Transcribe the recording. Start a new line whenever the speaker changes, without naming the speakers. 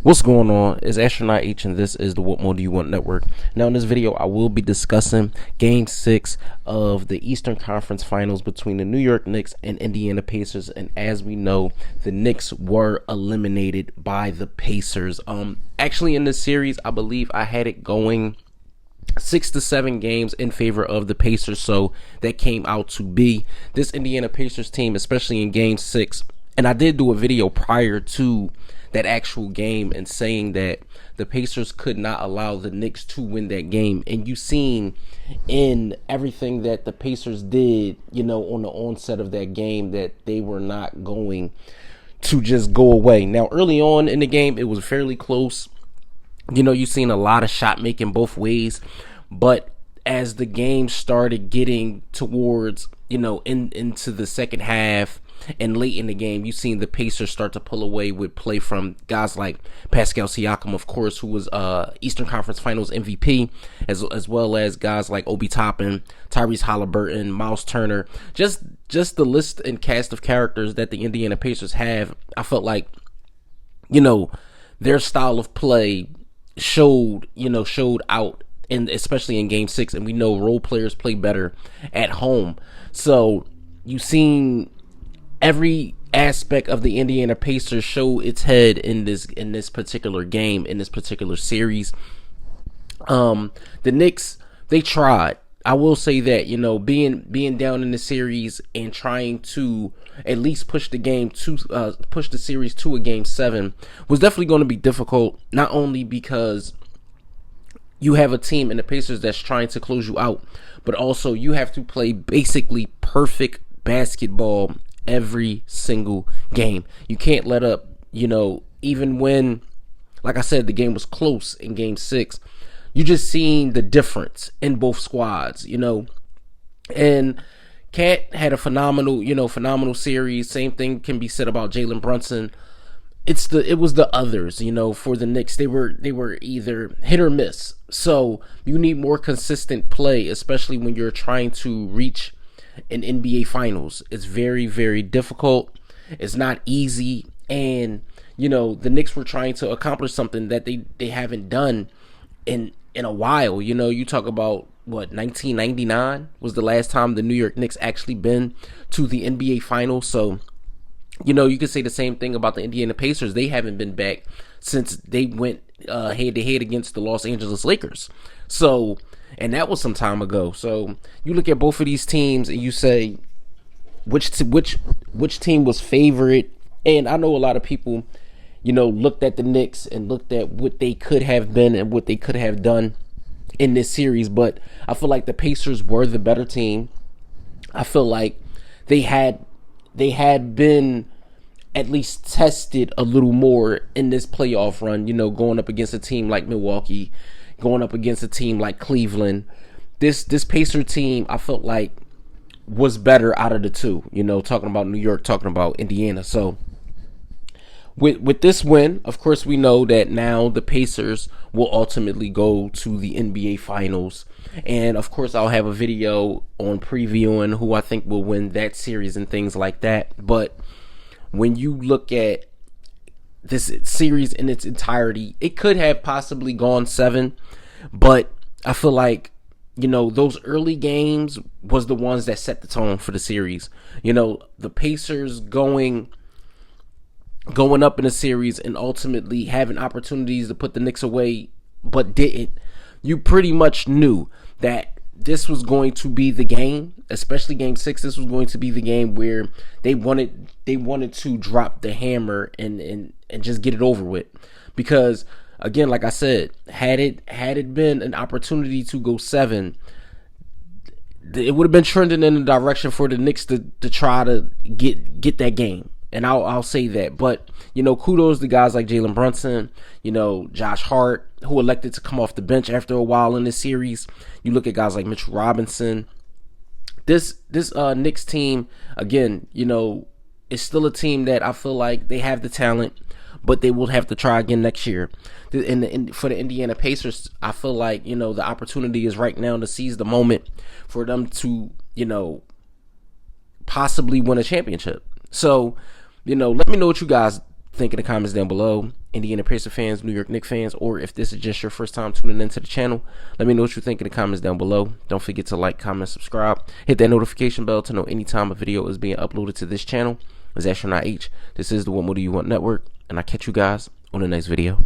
What's going on? It's Astronaut H, and this is the What More Do You Want Network. Now, in this video, I will be discussing Game 6 of the Eastern Conference Finals between the New York Knicks and Indiana Pacers. And as we know, the Knicks were eliminated by the Pacers. Actually, in this series, I believe I had it going 6 to 7 games in favor of the Pacers. So that came out to be this Indiana Pacers team, especially in Game 6. And I did do a video prior to that actual game and saying that the Pacers could not allow the Knicks to win that game. And you seen in everything that the Pacers did, on the onset of that game, that they were not going to just go away. Now, early on in the game, it was fairly close. You seen a lot of shot making both ways, but as the game started getting towards, into the second half and late in the game, you seen the Pacers start to pull away with play from guys like Pascal Siakam, of course, who was Eastern Conference Finals MVP, as well as guys like Obi Toppin, Tyrese Halliburton, Miles Turner. Just the list and cast of characters that the Indiana Pacers have. I felt like, their style of play showed out, and especially in Game 6, and we know role players play better at home. So you seen every aspect of the Indiana Pacers show its head in this particular game, in this particular series. The Knicks, they tried. I will say that, being down in the series and trying to at least push the series to a Game 7 was definitely going to be difficult, not only because you have a team in the Pacers that's trying to close you out, but also you have to play basically perfect basketball every single game. You can't let up, even when, like I said, the game was close in Game 6. You just seen the difference in both squads, and Cat had a phenomenal series. Same thing can be said about Jalen Brunson. It was the others, for the Knicks. They were either hit or miss. So you need more consistent play, especially when you're trying to reach an NBA Finals. It's very, very difficult. It's not easy. And, the Knicks were trying to accomplish something that they haven't done in a while. You talk about, 1999 was the last time the New York Knicks actually been to the NBA Finals. So, you could say the same thing about the Indiana Pacers. They haven't been back since they went head-to-head against the Los Angeles Lakers. So, and that was some time ago. So you look at both of these teams and you say which team was favorite. And I know a lot of people, looked at the Knicks and looked at what they could have been and what they could have done in this series. But I feel like the Pacers were the better team. I feel like they had been at least tested a little more in this playoff run, going up against a team like Milwaukee, going up against a team like Cleveland. This Pacer team, I felt like, was better out of the two, talking about New York, talking about Indiana. So with this win, of course, we know that now the Pacers will ultimately go to the NBA Finals. And of course, I'll have a video on previewing who I think will win that series and things like that. But when you look at this series in its entirety, it could have possibly gone 7, but I feel like, those early games was the ones that set the tone for the series. The Pacers going up in a series and ultimately having opportunities to put the Knicks away, but didn't. You pretty much knew that this was going to be the game, especially Game 6. This was going to be the game where they wanted to drop the hammer and just get it over with. Because, again, like I said, had it been an opportunity to go 7, it would have been trending in the direction for the Knicks to try to get that game. And I'll say that. But, kudos to guys like Jalen Brunson, Josh Hart, who elected to come off the bench after a while in this series. You look at guys like Mitchell Robinson. This Knicks team, again, is still a team that I feel like they have the talent, but they will have to try again next year. For the Indiana Pacers, I feel like, the opportunity is right now to seize the moment for them to, possibly win a championship. So, let me know what you guys think in the comments down below. Indiana Pacers fans, New York Knicks fans, or if this is just your first time tuning into the channel, let me know what you think in the comments down below. Don't forget to like, comment, subscribe. Hit that notification bell to know anytime a video is being uploaded to this channel. It's Astronaut H. This is the What More Do You Want Network, and I'll catch you guys on the next video.